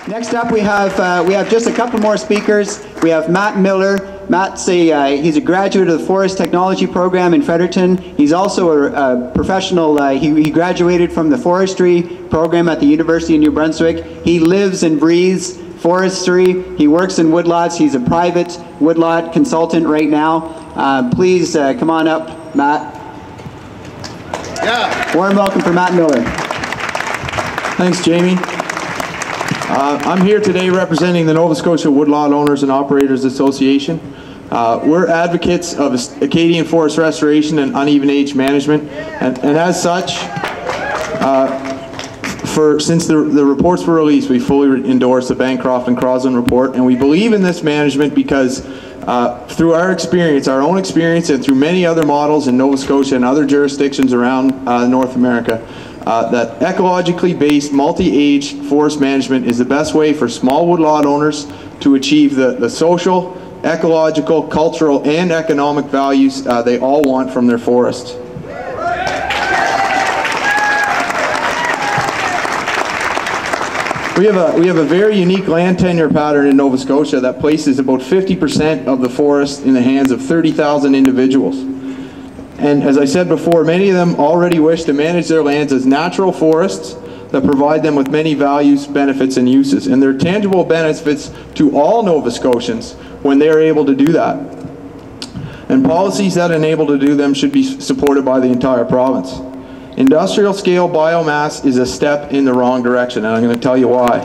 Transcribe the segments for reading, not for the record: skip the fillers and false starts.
Next up, we have just a couple more speakers. We have Matt Miller. Matt's he's a graduate of the Forest Technology Program in Fredericton. He's also a professional. He graduated from the forestry program at the University of New Brunswick. He lives and breathes forestry. He works in woodlots. He's a private woodlot consultant right now. Please come on up, Matt. Yeah. Warm welcome for Matt Miller. Thanks, Jamie. I'm here today representing the Nova Scotia Woodlot Owners and Operators Association. We're advocates of Acadian forest restoration and uneven age management, and as such, since the reports were released, we fully endorse the Bancroft and Crosland report, and we believe in this management because through our experience, our own experience, and through many other models in Nova Scotia and other jurisdictions around North America, that ecologically based multi-age forest management is the best way for small woodlot owners to achieve the social, ecological, cultural, and economic values they all want from their forests. We have a very unique land tenure pattern in Nova Scotia that places about 50% of the forest in the hands of 30,000 individuals. And as I said before, many of them already wish to manage their lands as natural forests that provide them with many values, benefits, and uses. And there are tangible benefits to all Nova Scotians when they are able to do that. And policies that enable to do them should be supported by the entire province. Industrial scale biomass is a step in the wrong direction, and I'm going to tell you why.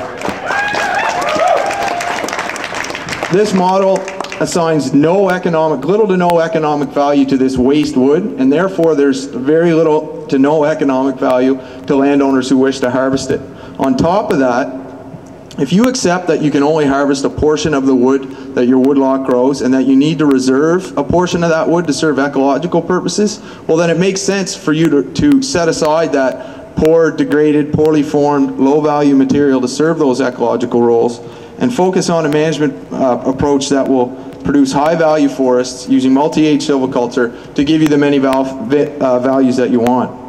This model assigns little to no economic value to this waste wood, and therefore there's very little to no economic value to landowners who wish to harvest it. On top of that, if you accept that you can only harvest a portion of the wood that your woodlot grows and that you need to reserve a portion of that wood to serve ecological purposes, well then it makes sense for you to set aside that poor, degraded, poorly formed, low value material to serve those ecological roles and focus on a management approach that will produce high value forests using multi-age silviculture to give you the many values that you want.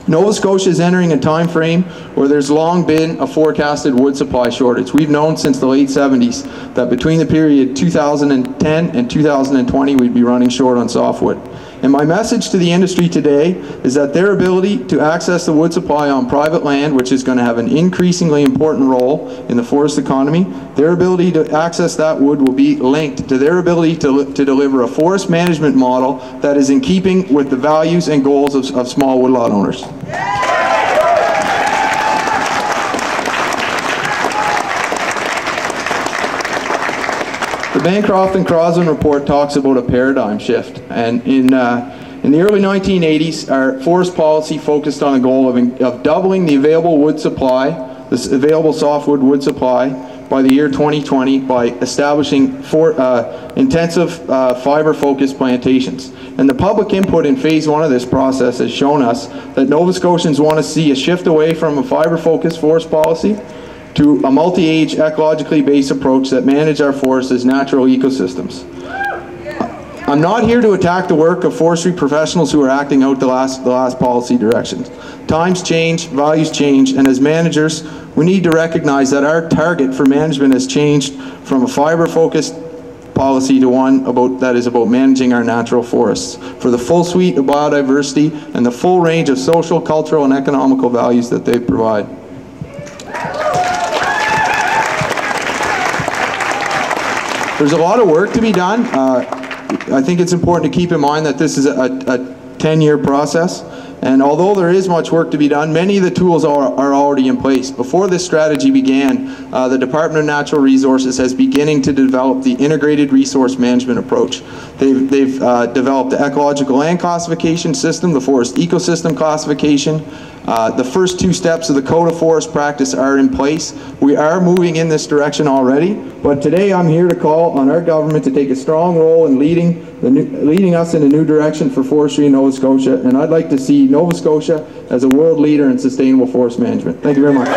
Nova Scotia is entering a time frame where there's long been a forecasted wood supply shortage. We've known since the late 70s that between the period 2010 and 2020 we'd be running short on softwood. And my message to the industry today is that their ability to access the wood supply on private land, which is going to have an increasingly important role in the forest economy, their ability to access that wood will be linked to their ability to deliver a forest management model that is in keeping with the values and goals of small woodlot owners. The Bancroft and Crosland report talks about a paradigm shift, and in the early 1980s, our forest policy focused on a goal of doubling the available wood supply, the available softwood wood supply, by the year 2020 by establishing intensive fiber-focused plantations. And the public input in phase one of this process has shown us that Nova Scotians want to see a shift away from a fiber-focused forest policy to a multi-age, ecologically based approach that manages our forests as natural ecosystems. I'm not here to attack the work of forestry professionals who are acting out the last policy directions. Times change, values change, and as managers, we need to recognize that our target for management has changed from a fiber-focused policy to one that is about managing our natural forests for the full suite of biodiversity and the full range of social, cultural, and economical values that they provide. There's a lot of work to be done. I think it's important to keep in mind that this is a 10-year process, and although there is much work to be done, many of the tools are already in place. Before this strategy began, the Department of Natural Resources has beginning to develop the integrated resource management approach. They've developed the ecological land classification system, the forest ecosystem classification. The first two steps of the Code of Forest Practice are in place. We are moving in this direction already, but today I'm here to call on our government to take a strong role in leading us in a new direction for forestry in Nova Scotia, and I'd like to see Nova Scotia as a world leader in sustainable forest management. Thank you very much.